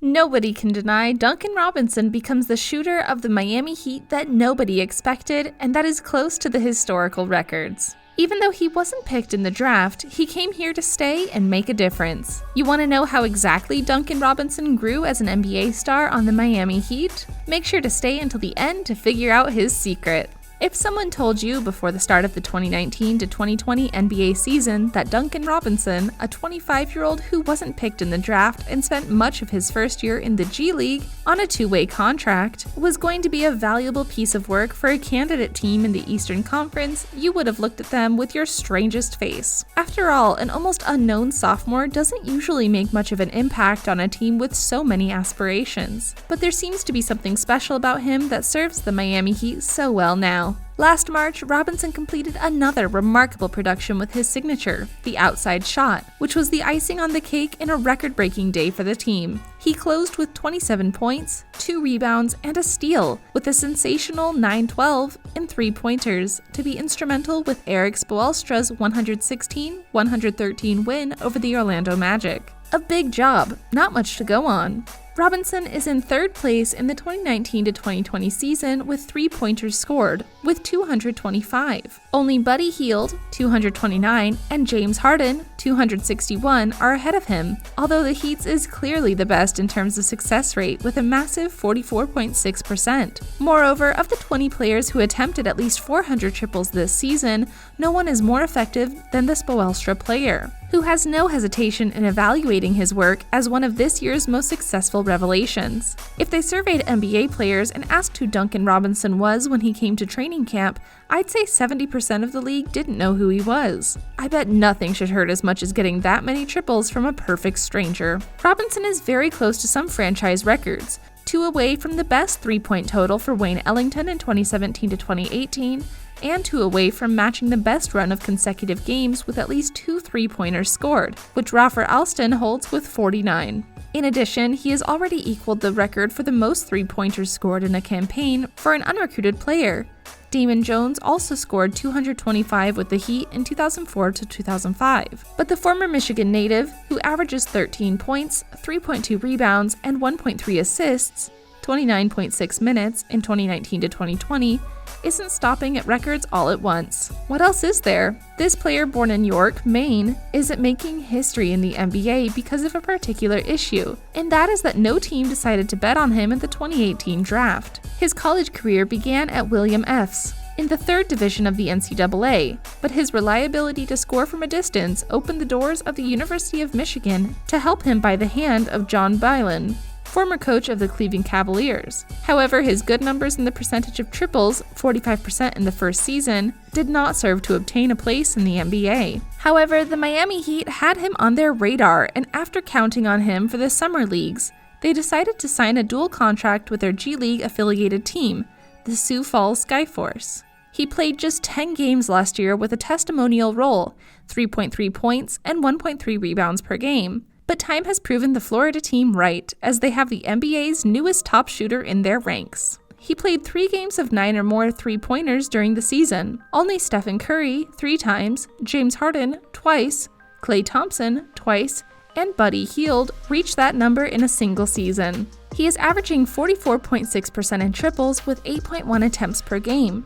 Nobody can deny Duncan Robinson becomes the shooter of the Miami Heat that nobody expected and that is close to the historical records. Even though he wasn't picked in the draft, he came here to stay and make a difference. You want to know how exactly Duncan Robinson grew as an NBA star on the Miami Heat? Make sure to stay until the end to figure out his secret. If someone told you before the start of the 2019 to 2020 NBA season that Duncan Robinson, a 25-year-old who wasn't picked in the draft and spent much of his first year in the G League on a two-way contract, was going to be a valuable piece of work for a candidate team in the Eastern Conference, you would have looked at them with your strangest face. After all, an almost unknown sophomore doesn't usually make much of an impact on a team with so many aspirations. But there seems to be something special about him that serves the Miami Heat so well now. Last March, Robinson completed another remarkable production with his signature, the outside shot, which was the icing on the cake in a record-breaking day for the team. He closed with 27 points, 2 rebounds, and a steal, with a sensational 9-12 and 3-pointers to be instrumental with Erik Spoelstra's 116-113 win over the Orlando Magic. A big job, not much to go on. Robinson is in third place in the 2019 to 2020 season with 3-pointers scored, with 225. Only Buddy Hield, 229, and James Harden, 261, are ahead of him, although the Heat's is clearly the best in terms of success rate with a massive 44.6%. Moreover, of the 20 players who attempted at least 400 triples this season, no one is more effective than the Spoelstra player, who has no hesitation in evaluating his work as one of this year's most successful revelations. If they surveyed NBA players and asked who Duncan Robinson was when he came to training camp, I'd say 70% of the league didn't know who he was. I bet nothing should hurt as much as getting that many triples from a perfect stranger. Robinson is very close to some franchise records, 2 away from the best 3-point total for Wayne Ellington in 2017 to 2018, and 2 away from matching the best run of consecutive games with at least 2 3-pointers scored, which Rafer Alston holds with 49. In addition, he has already equaled the record for the most 3-pointers scored in a campaign for an unrecruited player. Damon Jones also scored 225 with the Heat in 2004 to 2005. But the former Michigan native, who averages 13 points, 3.2 rebounds, and 1.3 assists, 29.6 minutes in 2019 to 2020, isn't stopping at records all at once. What else is there? This player, born in York, Maine, isn't making history in the NBA because of a particular issue, and that is that no team decided to bet on him in the 2018 draft. His college career began at William F's, in the 3rd division of the NCAA, but his reliability to score from a distance opened the doors of the University of Michigan to help him by the hand of John Byland, former coach of the Cleveland Cavaliers. However, his good numbers in the percentage of triples, 45% in the first season, did not serve to obtain a place in the NBA. However, the Miami Heat had him on their radar, and after counting on him for the summer leagues, they decided to sign a dual contract with their G League affiliated team, the Sioux Falls Skyforce. He played just 10 games last year with a testimonial role, 3.3 points and 1.3 rebounds per game. But time has proven the Florida team right, as they have the NBA's newest top shooter in their ranks. He played 3 games of 9 or more 3-pointers during the season. Only Stephen Curry, 3 times, James Harden, twice, Klay Thompson, twice, and Buddy Hield reached that number in a single season. He is averaging 44.6% in triples with 8.1 attempts per game.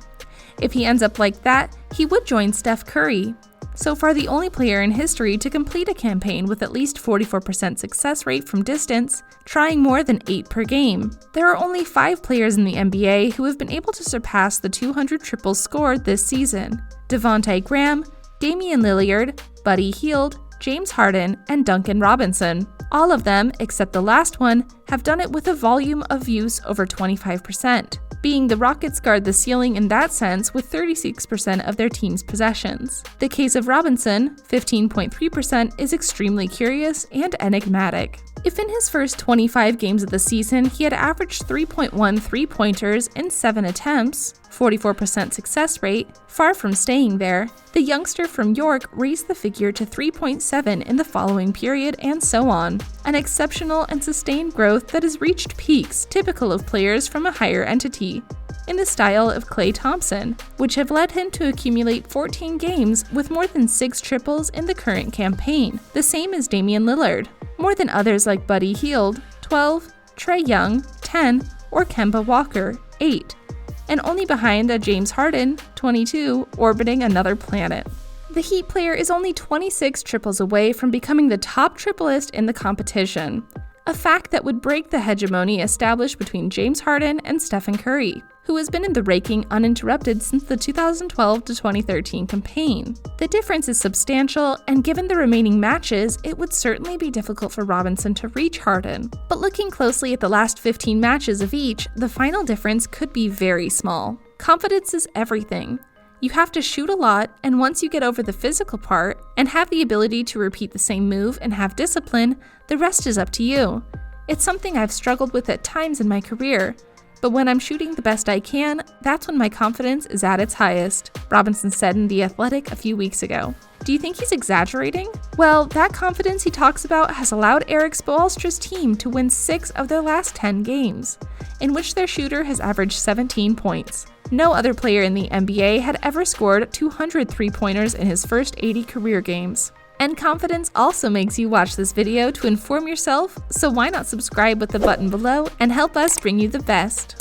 If he ends up like that, he would join Steph Curry, so far the only player in history to complete a campaign with at least 44% success rate from distance, trying more than 8 per game. There are only 5 players in the NBA who have been able to surpass the 200 triples scored this season: Devontae Graham, Damian Lillard, Buddy Hield, James Harden, and Duncan Robinson. All of them, except the last one, have done it with a volume of use over 25%. Being the Rockets guard the ceiling in that sense with 36% of their team's possessions. The case of Robinson, 15.3%, is extremely curious and enigmatic. If in his first 25 games of the season he had averaged 3.1 3-pointers in 7 attempts, 44% success rate, far from staying there, the youngster from York raised the figure to 3.7 in the following period, and so on. An exceptional and sustained growth that has reached peaks typical of players from a higher entity, in the style of Klay Thompson, which have led him to accumulate 14 games with more than 6 triples in the current campaign, the same as Damian Lillard. More than others like Buddy Hield, 12, Trae Young, 10, or Kemba Walker, 8, and only behind a James Harden, 22, orbiting another planet. The Heat player is only 26 triples away from becoming the top triplist in the competition, a fact that would break the hegemony established between James Harden and Stephen Curry, who has been in the raking uninterrupted since the 2012 to 2013 campaign. The difference is substantial, and given the remaining matches, it would certainly be difficult for Robinson to reach Harden. But looking closely at the last 15 matches of each, the final difference could be very small. Confidence is everything. You have to shoot a lot, and once you get over the physical part and have the ability to repeat the same move and have discipline, the rest is up to you. It's something I've struggled with at times in my career, but when I'm shooting the best I can, that's when my confidence is at its highest, Robinson said in The Athletic a few weeks ago. Do you think he's exaggerating? Well, that confidence he talks about has allowed Erik Spoelstra's team to win 6 of their last 10 games, in which their shooter has averaged 17 points. No other player in the NBA had ever scored 200 three-pointers in his first 80 career games. And confidence also makes you watch this video to inform yourself, so why not subscribe with the button below and help us bring you the best.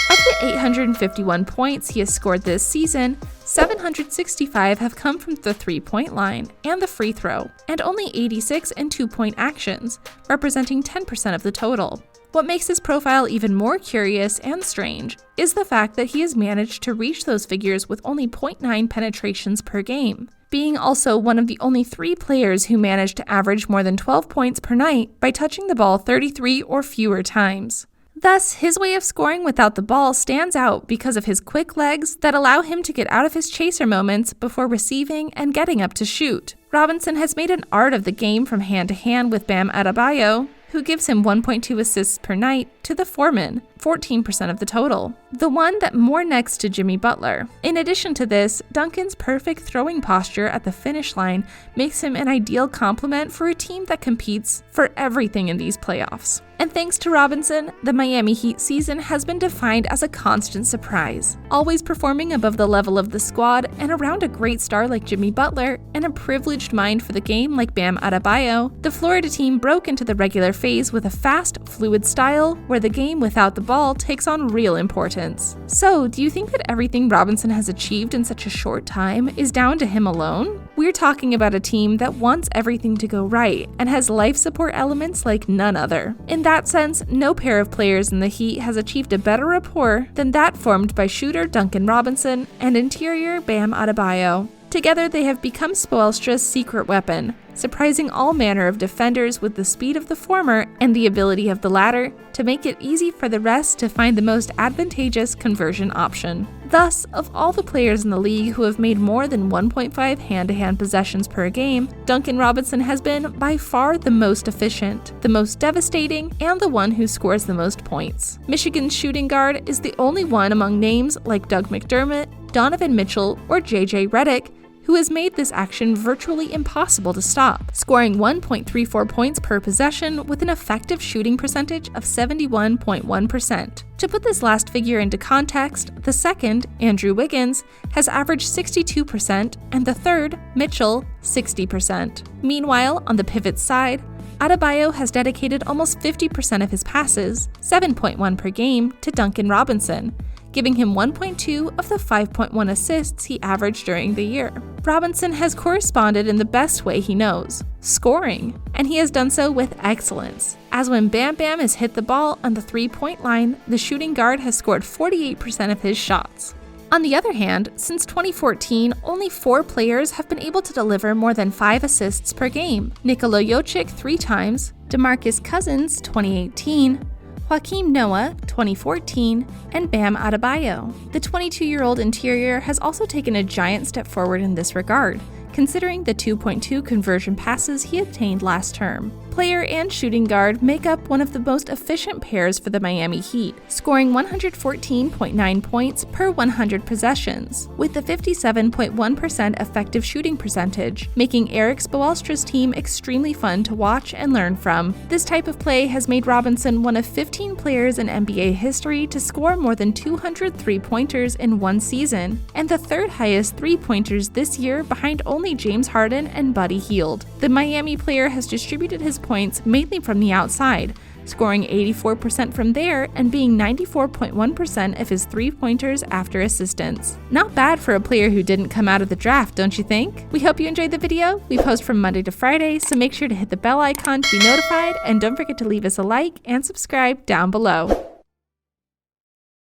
Of the 851 points he has scored this season, 765 have come from the three-point line and the free throw, and only 86 in two-point actions, representing 10% of the total. What makes his profile even more curious and strange is the fact that he has managed to reach those figures with only 0.9 penetrations per game, being also one of the only 3 players who managed to average more than 12 points per night by touching the ball 33 or fewer times. Thus, his way of scoring without the ball stands out because of his quick legs that allow him to get out of his chaser moments before receiving and getting up to shoot. Robinson has made an art of the game from hand to hand with Bam Adebayo, who gives him 1.2 assists per night, to the foreman, 14% of the total, the one that more next to Jimmy Butler. In addition to this, Duncan's perfect throwing posture at the finish line makes him an ideal complement for a team that competes for everything in these playoffs. And thanks to Robinson, the Miami Heat season has been defined as a constant surprise, always performing above the level of the squad and around a great star like Jimmy Butler and a privileged mind for the game like Bam Adebayo. The Florida team broke into the regular phase with a fast, fluid style where the game without the ball takes on real importance. So, do you think that everything Robinson has achieved in such a short time is down to him alone? We're talking about a team that wants everything to go right and has life support elements like none other. In that sense, no pair of players in the Heat has achieved a better rapport than that formed by shooter Duncan Robinson and interior Bam Adebayo. Together, they have become Spoelstra's secret weapon, surprising all manner of defenders with the speed of the former and the ability of the latter to make it easy for the rest to find the most advantageous conversion option. Thus, of all the players in the league who have made more than 1.5 hand-to-hand possessions per game, Duncan Robinson has been by far the most efficient, the most devastating, and the one who scores the most points. Michigan's shooting guard is the only one among names like Doug McDermott, Donovan Mitchell, or JJ Redick who has made this action virtually impossible to stop, scoring 1.34 points per possession with an effective shooting percentage of 71.1%. To put this last figure into context, the second, Andrew Wiggins, has averaged 62%, and the third, Mitchell, 60%. Meanwhile, on the pivot side, Adebayo has dedicated almost 50% of his passes, 7.1 per game, to Duncan Robinson, giving him 1.2 of the 5.1 assists he averaged during the year. Robinson has corresponded in the best way he knows, scoring, and he has done so with excellence, as when Bam Bam has hit the ball on the three-point line, the shooting guard has scored 48% of his shots. On the other hand, since 2014, only 4 players have been able to deliver more than 5 assists per game: Nikola Jokic 3 times, DeMarcus Cousins 2018, Joakim Noah, 2014, and Bam Adebayo. The 22-year-old interior has also taken a giant step forward in this regard, considering the 2.2 conversion passes he obtained last term. Player and shooting guard make up one of the most efficient pairs for the Miami Heat, scoring 114.9 points per 100 possessions, with a 57.1% effective shooting percentage, making Erik Spoelstra's team extremely fun to watch and learn from. This type of play has made Robinson one of 15 players in NBA history to score more than 200 three-pointers in one season, and the third highest three-pointers this year behind only James Harden and Buddy Hield. The Miami player has distributed his points mainly from the outside, scoring 84% from there and being 94.1% of his three-pointers after assistance. Not bad for a player who didn't come out of the draft, don't you think? We hope you enjoyed the video. We post from Monday to Friday, so make sure to hit the bell icon to be notified, and don't forget to leave us a like and subscribe down below.